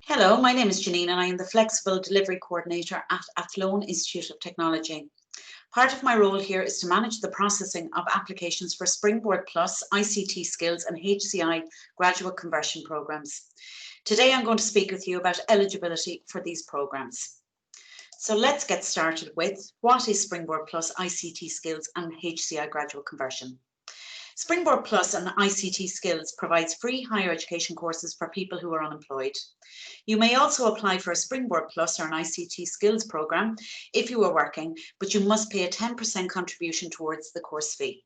Hello, my name is Janine and I am the Flexible Delivery Coordinator at Athlone Institute of Technology. Part of my role here is to manage the processing of applications for Springboard Plus, ICT Skills and HCI graduate conversion programmes. Today I'm going to speak with you about eligibility for these programmes. So let's get started with what is Springboard Plus, ICT Skills and HCI graduate conversion. Springboard Plus and ICT Skills provides free higher education courses for people who are unemployed. You may also apply for a Springboard Plus or an ICT Skills programme if you are working, but you must pay a 10% contribution towards the course fee.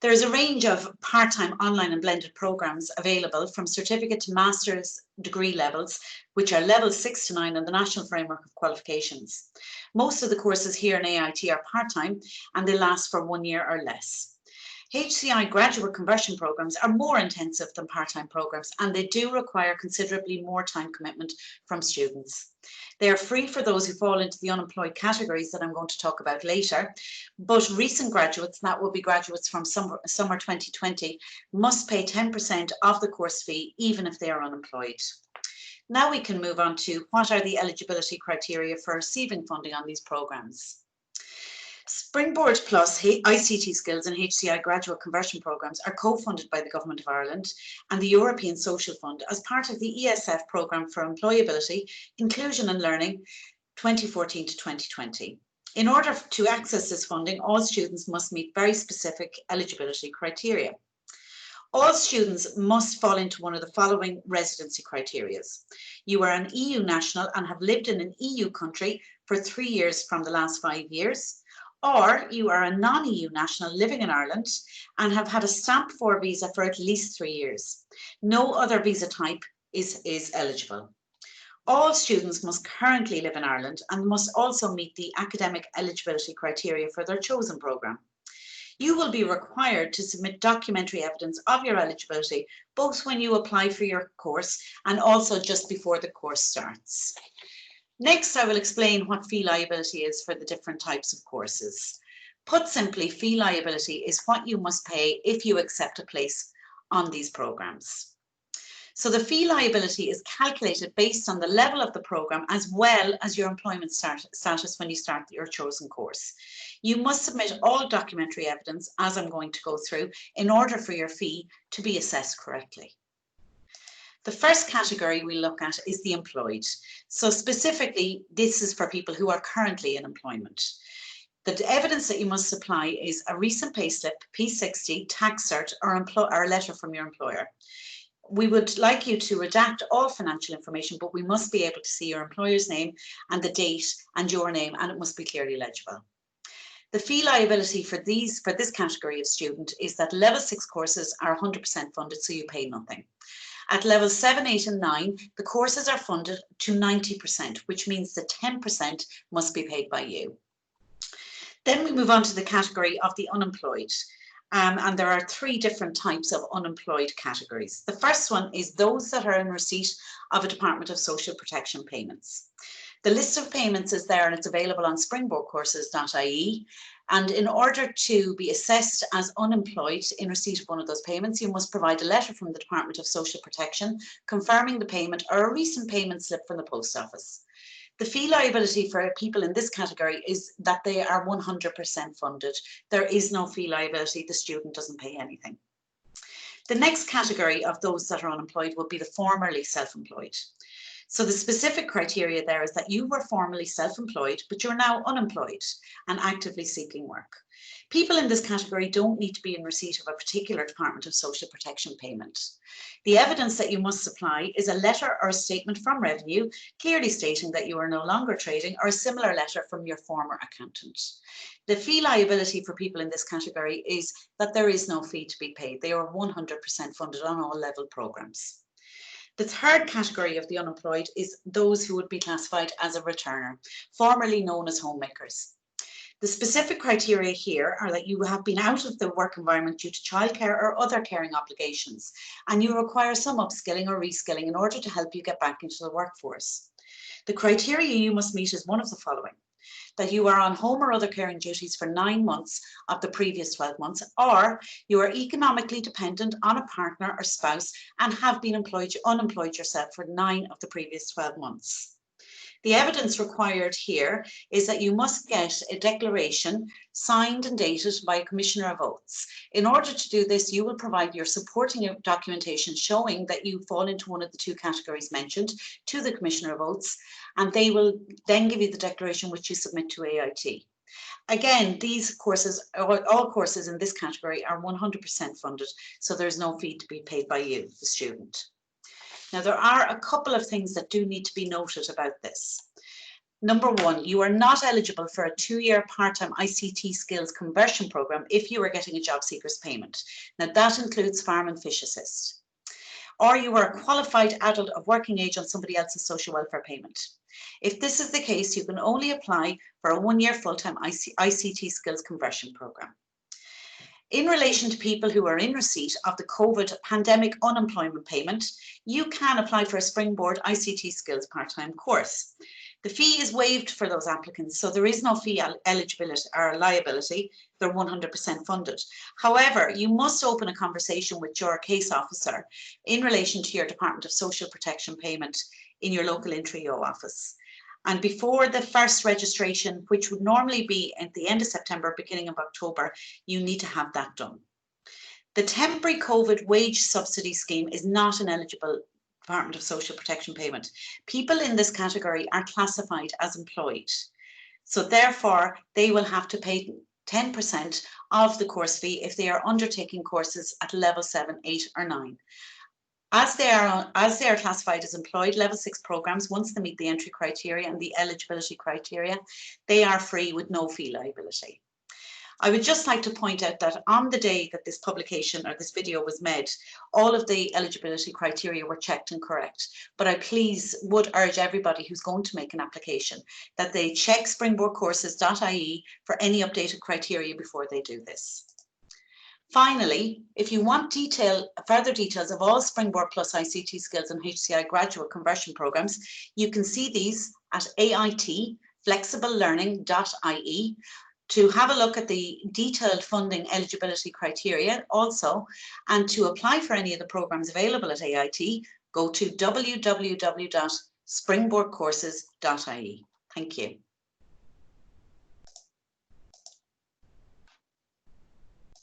There is a range of part-time online and blended programmes available from certificate to master's degree levels, which are levels 6 to 9 in the National Framework of Qualifications. Most of the courses here in AIT are part-time and they last for 1 year or less. HCI graduate conversion programmes are more intensive than part-time programmes and they do require considerably more time commitment from students. They are free for those who fall into the unemployed categories that I'm going to talk about later, but recent graduates, that will be graduates from summer 2020, must pay 10% of the course fee even if they are unemployed. Now we can move on to what are the eligibility criteria for receiving funding on these programmes. Springboard Plus, ICT Skills and HCI graduate conversion programmes are co-funded by the Government of Ireland and the European Social Fund as part of the ESF programme for Employability, Inclusion and Learning 2014 to 2020. In order to access this funding, all students must meet very specific eligibility criteria. All students must fall into one of the following residency criteria. You are an EU national and have lived in an EU country for 3 years from the last 5 years. Or you are a non-EU national living in Ireland and have had a stamp 4 visa for at least 3 years. No other visa type is eligible. All students must currently live in Ireland and must also meet the academic eligibility criteria for their chosen programme. You will be required to submit documentary evidence of your eligibility, both when you apply for your course and also just before the course starts. Next, I will explain what fee liability is for the different types of courses. Put simply, fee liability is what you must pay if you accept a place on these programmes. So the fee liability is calculated based on the level of the programme as well as your employment status when you start your chosen course. You must submit all documentary evidence, as I'm going to go through, in order for your fee to be assessed correctly. The first category we look at is the employed. So specifically, this is for people who are currently in employment. The evidence that you must supply is a recent payslip, P60, tax cert, or a letter from your employer. We would like you to redact all financial information, but we must be able to see your employer's name and the date and your name, and it must be clearly legible. The fee liability for this category of student is that level 6 courses are 100% funded, so you pay nothing. At levels 7, 8 and 9, the courses are funded to 90%, which means the 10% must be paid by you. Then we move on to the category of the unemployed. And there are 3 different types of unemployed categories. The first one is those that are in receipt of a Department of Social Protection payments. The list of payments is there and it's available on springboardcourses.ie. And in order to be assessed as unemployed in receipt of one of those payments, you must provide a letter from the Department of Social Protection confirming the payment or a recent payment slip from the post office. The fee liability for people in this category is that they are 100% funded. There is no fee liability. The student doesn't pay anything. The next category of those that are unemployed will be the formerly self-employed. So the specific criteria there is that you were formerly self-employed, but you're now unemployed and actively seeking work. People in this category don't need to be in receipt of a particular Department of Social Protection payment. The evidence that you must supply is a letter or a statement from Revenue clearly stating that you are no longer trading, or a similar letter from your former accountant. The fee liability for people in this category is that there is no fee to be paid. They are 100% funded on all level programmes. The third category of the unemployed is those who would be classified as a returner, formerly known as homemakers. The specific criteria here are that you have been out of the work environment due to childcare or other caring obligations, and you require some upskilling or reskilling in order to help you get back into the workforce. The criteria you must meet is one of the following. that you are on home or other caring duties for 9 months of the previous 12 months, or you are economically dependent on a partner or spouse and have been unemployed yourself for 9 of the previous 12 months. The evidence required here is that you must get a declaration signed and dated by a Commissioner of Oaths. In order to do this, you will provide your supporting documentation showing that you fall into one of the 2 categories mentioned to the Commissioner of Oaths, and they will then give you the declaration which you submit to AIT. Again, these courses, all courses in this category, are 100% funded, so there's no fee to be paid by you, the student. Now, there are a couple of things that do need to be noted about this. Number 1, you are not eligible for a 2-year part-time ICT skills conversion program if you are getting a job seekers payment. Now, that includes farm and fish assist. Or you are a qualified adult of working age on somebody else's social welfare payment. If this is the case, you can only apply for a 1-year full-time ICT skills conversion program. In relation to people who are in receipt of the COVID pandemic unemployment payment, you can apply for a Springboard ICT Skills part-time course. The fee is waived for those applicants, so there is no fee eligibility or liability. They're 100% funded. However, you must open a conversation with your case officer in relation to your Department of Social Protection payment in your local Intrio office. And before the first registration, which would normally be at the end of September, beginning of October, you need to have that done. The temporary COVID wage subsidy scheme is not an eligible Department of Social Protection payment. People in this category are classified as employed. So therefore, they will have to pay 10% of the course fee if they are undertaking courses at level 7, 8 or 9. As they are classified as employed level 6 programs, once they meet the entry criteria and the eligibility criteria, they are free with no fee liability. I would just like to point out that on the day that this publication or this video was made, all of the eligibility criteria were checked and correct. But I would urge everybody who's going to make an application that they check springboardcourses.ie for any updated criteria before they do this. Finally, if you want further details of all Springboard Plus ICT Skills and HCI graduate conversion programs, you can see these at AITflexiblelearning.ie to have a look at the detailed funding eligibility criteria also, and to apply for any of the programs available at AIT, go to www.springboardcourses.ie. Thank you.